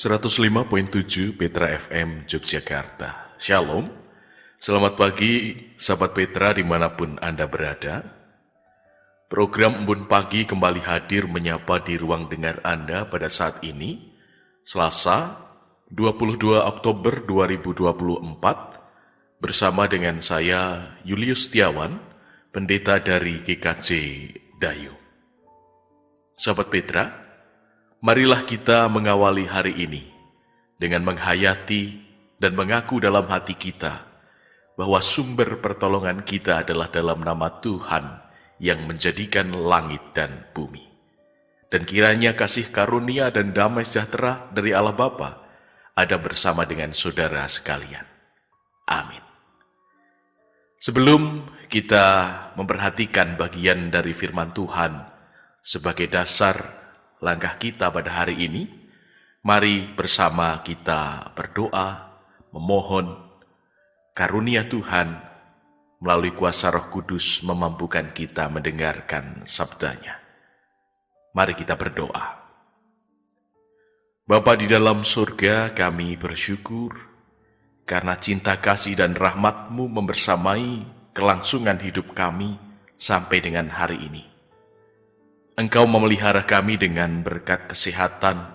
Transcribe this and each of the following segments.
105.7 Petra FM Yogyakarta. Shalom, selamat pagi sahabat Petra dimanapun Anda berada. Program Embun Pagi kembali hadir menyapa di ruang dengar Anda pada saat ini, Selasa 22 Oktober 2024, bersama dengan saya Julius Setiawan, pendeta dari GKJ Dayu. Sahabat Petra, marilah kita mengawali hari ini dengan menghayati dan mengaku dalam hati kita bahwa sumber pertolongan kita adalah dalam nama Tuhan yang menjadikan langit dan bumi. Dan kiranya kasih karunia dan damai sejahtera dari Allah Bapa ada bersama dengan saudara sekalian. Amin. Sebelum kita memperhatikan bagian dari firman Tuhan sebagai dasar langkah kita pada hari ini, mari bersama kita berdoa, memohon karunia Tuhan melalui kuasa Roh Kudus memampukan kita mendengarkan sabdanya. Mari kita berdoa. Bapa di dalam surga, kami bersyukur karena cinta kasih dan rahmat-Mu membersamai kelangsungan hidup kami sampai dengan hari ini. Engkau memelihara kami dengan berkat kesehatan,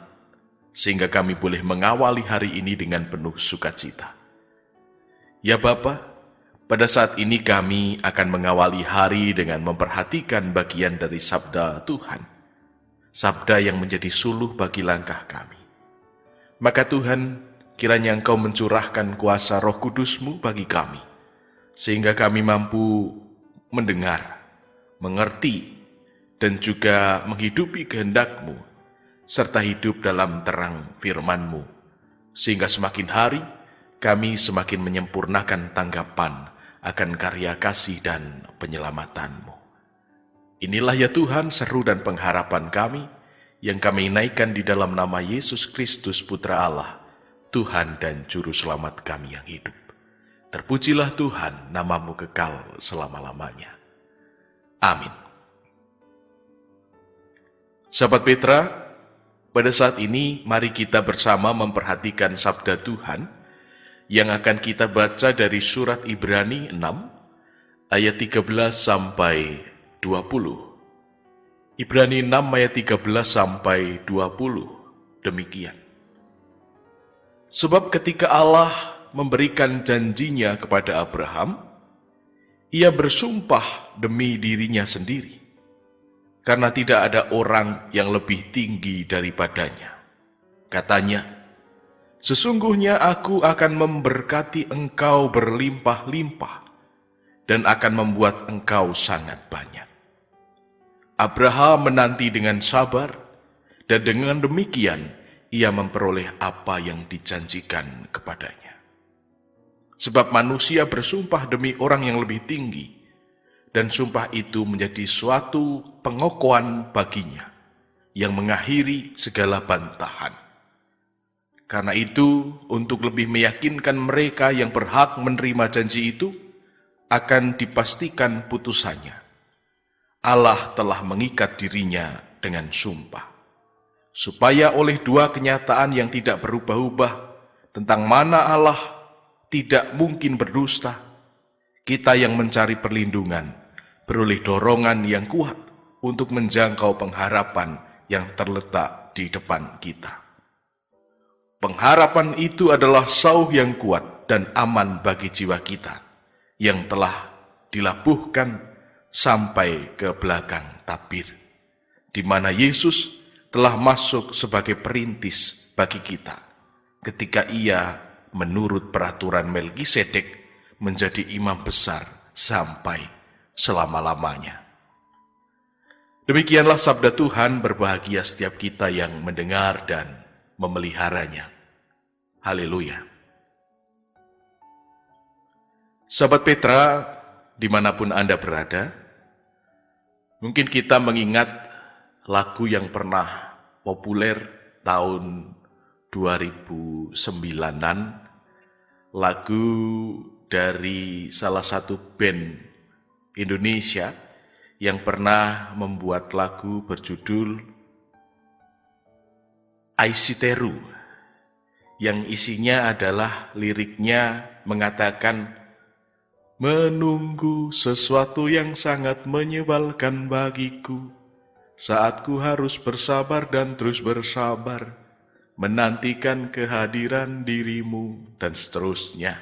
sehingga kami boleh mengawali hari ini dengan penuh sukacita. Ya Bapa, pada saat ini kami akan mengawali hari dengan memperhatikan bagian dari sabda Tuhan, sabda yang menjadi suluh bagi langkah kami. Maka Tuhan, kiranya Engkau mencurahkan kuasa Roh Kudus-Mu bagi kami, sehingga kami mampu mendengar, mengerti, dan juga menghidupi kehendak-Mu, serta hidup dalam terang firman-Mu, sehingga semakin hari kami semakin menyempurnakan tanggapan akan karya kasih dan penyelamatan-Mu. Inilah ya Tuhan seru dan pengharapan kami, yang kami naikkan di dalam nama Yesus Kristus Putra Allah, Tuhan dan Juru Selamat kami yang hidup. Terpujilah Tuhan, nama-Mu kekal selama-lamanya. Amin. Sahabat Petra, pada saat ini mari kita bersama memperhatikan sabda Tuhan yang akan kita baca dari surat Ibrani 6 ayat 13 sampai 20. Ibrani 6 ayat 13 sampai 20, demikian. Sebab ketika Allah memberikan janjinya kepada Abraham, ia bersumpah demi dirinya sendiri, karena tidak ada orang yang lebih tinggi daripadanya. Katanya, sesungguhnya aku akan memberkati engkau berlimpah-limpah dan akan membuat engkau sangat banyak. Abraham menanti dengan sabar, dan dengan demikian ia memperoleh apa yang dijanjikan kepadanya. Sebab manusia bersumpah demi orang yang lebih tinggi, dan sumpah itu menjadi suatu pengokohan baginya yang mengakhiri segala bantahan. Karena itu, untuk lebih meyakinkan mereka yang berhak menerima janji itu, akan dipastikan putusannya. Allah telah mengikat dirinya dengan sumpah, supaya oleh dua kenyataan yang tidak berubah-ubah tentang mana Allah tidak mungkin berdusta, kita yang mencari perlindungan beroleh dorongan yang kuat untuk menjangkau pengharapan yang terletak di depan kita. Pengharapan itu adalah sauh yang kuat dan aman bagi jiwa kita, yang telah dilabuhkan sampai ke belakang tabir, di mana Yesus telah masuk sebagai perintis bagi kita, ketika ia menurut peraturan Melkisedek menjadi imam besar sampai selama-lamanya. Demikianlah sabda Tuhan, berbahagia setiap kita yang mendengar dan memeliharanya. Haleluya. Sahabat Petra, dimanapun Anda berada, mungkin kita mengingat lagu yang pernah populer tahun 2009-an, lagu dari salah satu band Indonesia yang pernah membuat lagu berjudul Aisiteru. yang isinya adalah liriknya mengatakan, menunggu sesuatu yang sangat menyebalkan bagiku, saat ku harus bersabar dan terus bersabar, menantikan kehadiran dirimu, dan seterusnya.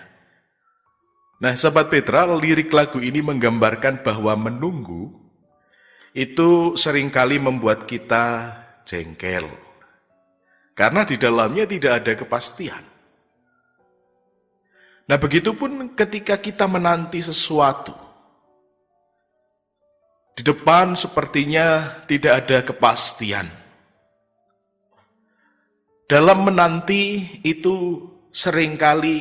Nah, sahabat Petra, lirik lagu ini menggambarkan bahwa menunggu itu seringkali membuat kita jengkel, karena di dalamnya tidak ada kepastian. Nah, begitupun ketika kita menanti sesuatu. Di depan sepertinya tidak ada kepastian. Dalam menanti itu seringkali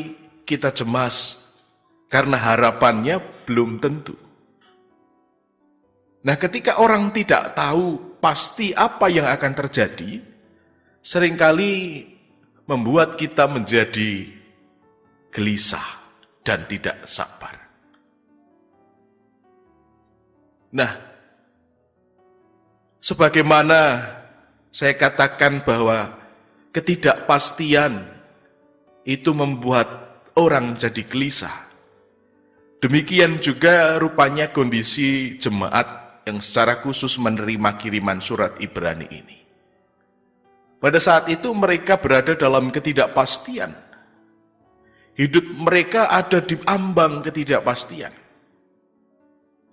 kita cemas, karena harapannya belum tentu. Nah, ketika orang tidak tahu pasti apa yang akan terjadi, seringkali membuat kita menjadi gelisah dan tidak sabar. Nah, sebagaimana saya katakan bahwa ketidakpastian itu membuat orang jadi gelisah, demikian juga rupanya kondisi jemaat yang secara khusus menerima kiriman surat Ibrani ini. Pada saat itu mereka berada dalam ketidakpastian. Hidup mereka ada di ambang ketidakpastian.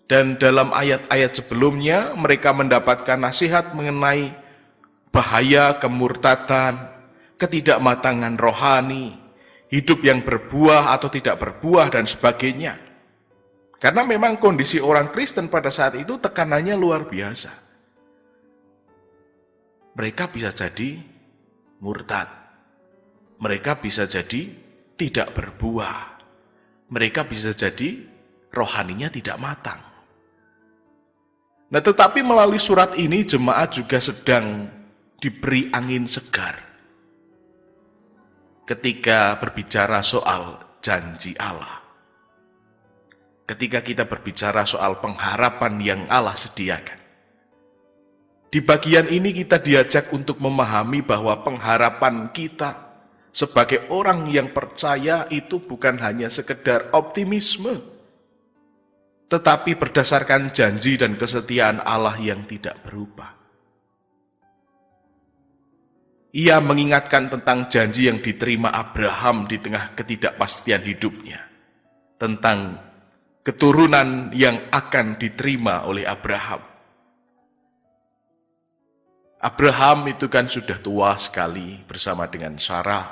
Dan dalam ayat-ayat sebelumnya mereka mendapatkan nasihat mengenai bahaya kemurtadan, ketidakmatangan rohani, hidup yang berbuah atau tidak berbuah, dan sebagainya. Karena memang kondisi orang Kristen pada saat itu tekanannya luar biasa. Mereka bisa jadi murtad. Mereka bisa jadi tidak berbuah. Mereka bisa jadi rohaninya tidak matang. Nah, tetapi melalui surat ini jemaat juga sedang diberi angin segar ketika berbicara soal janji Allah. Ketika kita berbicara soal pengharapan yang Allah sediakan. Di bagian ini kita diajak untuk memahami bahwa pengharapan kita sebagai orang yang percaya itu bukan hanya sekedar optimisme, tetapi berdasarkan janji dan kesetiaan Allah yang tidak berubah. Ia mengingatkan tentang janji yang diterima Abraham di tengah ketidakpastian hidupnya, tentang keturunan yang akan diterima oleh Abraham. Abraham itu kan sudah tua sekali bersama dengan Sarah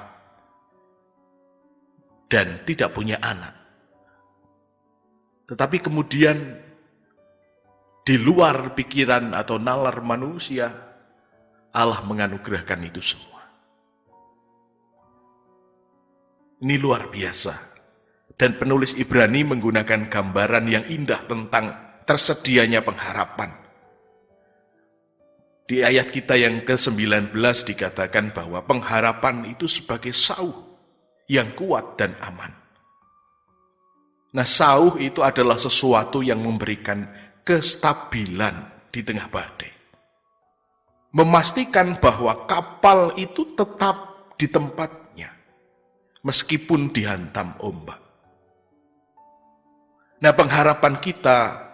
dan tidak punya anak. Tetapi kemudian di luar pikiran atau nalar manusia, Allah menganugerahkan itu semua. Ini luar biasa. Dan penulis Ibrani menggunakan gambaran yang indah tentang tersedianya pengharapan. Di ayat kita yang ke-19 dikatakan bahwa pengharapan itu sebagai sauh yang kuat dan aman. Nah, sauh itu adalah sesuatu yang memberikan kestabilan di tengah badai. Memastikan bahwa kapal itu tetap di tempatnya, meskipun dihantam ombak. Nah, pengharapan kita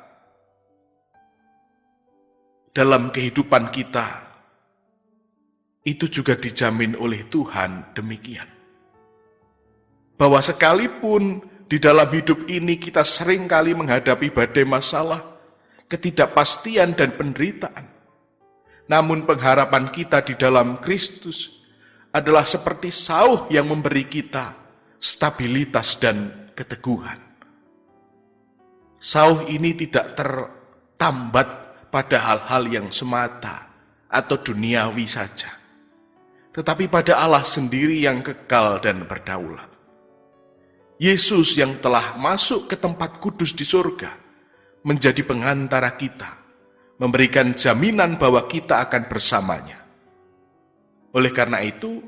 dalam kehidupan kita itu juga dijamin oleh Tuhan demikian. Bahwa sekalipun di dalam hidup ini kita seringkali menghadapi badai masalah, ketidakpastian dan penderitaan. Namun pengharapan kita di dalam Kristus adalah seperti sauh yang memberi kita stabilitas dan keteguhan. Sauh ini tidak tertambat pada hal-hal yang semata atau duniawi saja, tetapi pada Allah sendiri yang kekal dan berdaulat. Yesus yang telah masuk ke tempat kudus di surga menjadi pengantara kita, memberikan jaminan bahwa kita akan bersamanya. Oleh karena itu,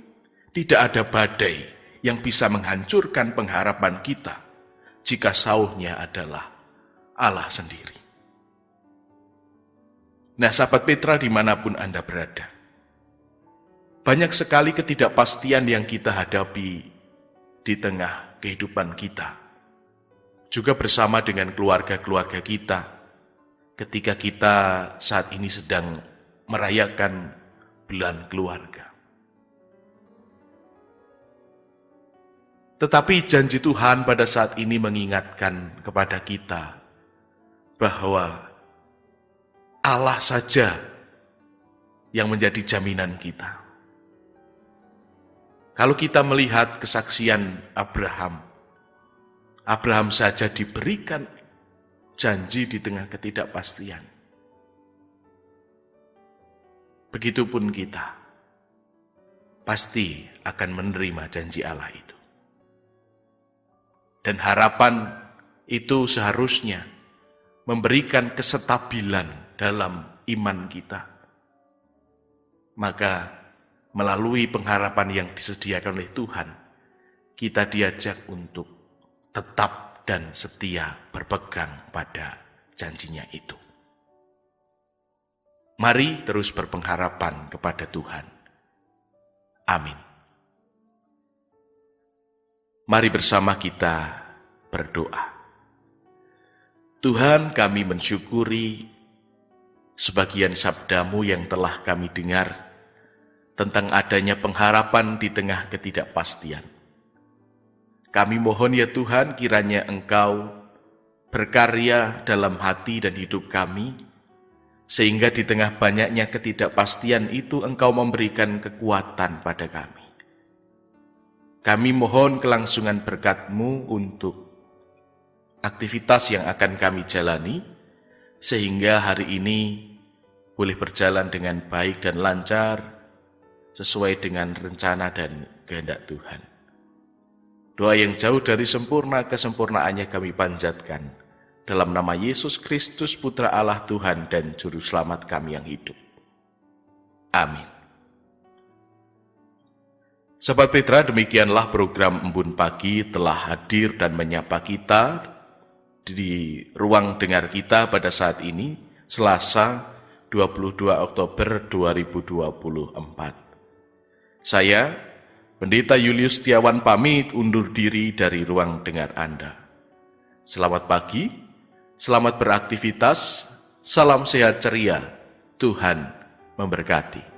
tidak ada badai yang bisa menghancurkan pengharapan kita jika sauhnya adalah Allah sendiri. Nah, sahabat Petra dimanapun Anda berada, Banyak sekali ketidakpastian yang kita hadapi di tengah kehidupan kita. Juga bersama dengan keluarga-keluarga kita, ketika kita saat ini sedang merayakan bulan keluarga. Tetapi janji Tuhan pada saat ini mengingatkan kepada kita bahwa Allah saja yang menjadi jaminan kita. Kalau kita melihat kesaksian Abraham, Abraham saja diberikan janji di tengah ketidakpastian. Begitupun kita, pasti akan menerima janji Allah itu. Dan harapan itu seharusnya memberikan kestabilan dalam iman kita. Maka melalui pengharapan yang disediakan oleh Tuhan, kita diajak untuk tetap dan setia berpegang pada janjinya itu. Mari terus berpengharapan kepada Tuhan. Amin. Mari bersama kita berdoa. Tuhan, kami mensyukuri sebagian sabda-Mu yang telah kami dengar tentang adanya pengharapan di tengah ketidakpastian. Kami mohon ya Tuhan, kiranya Engkau berkarya dalam hati dan hidup kami, sehingga di tengah banyaknya ketidakpastian itu Engkau memberikan kekuatan pada kami. Kami mohon kelangsungan berkat-Mu untuk aktivitas yang akan kami jalani, sehingga hari ini boleh berjalan dengan baik dan lancar, sesuai dengan rencana dan kehendak Tuhan. Doa yang jauh dari sempurna, kesempurnaannya kami panjatkan dalam nama Yesus Kristus, Putra Allah Tuhan dan Juru Selamat kami yang hidup. Amin. Sahabat Petra, demikianlah program Embun Pagi telah hadir dan menyapa kita di ruang dengar kita pada saat ini, Selasa 22 Oktober 2024. Saya, Pendeta Julius Setiawan pamit undur diri dari ruang dengar Anda. Selamat pagi, selamat beraktivitas, salam sehat ceria, Tuhan memberkati.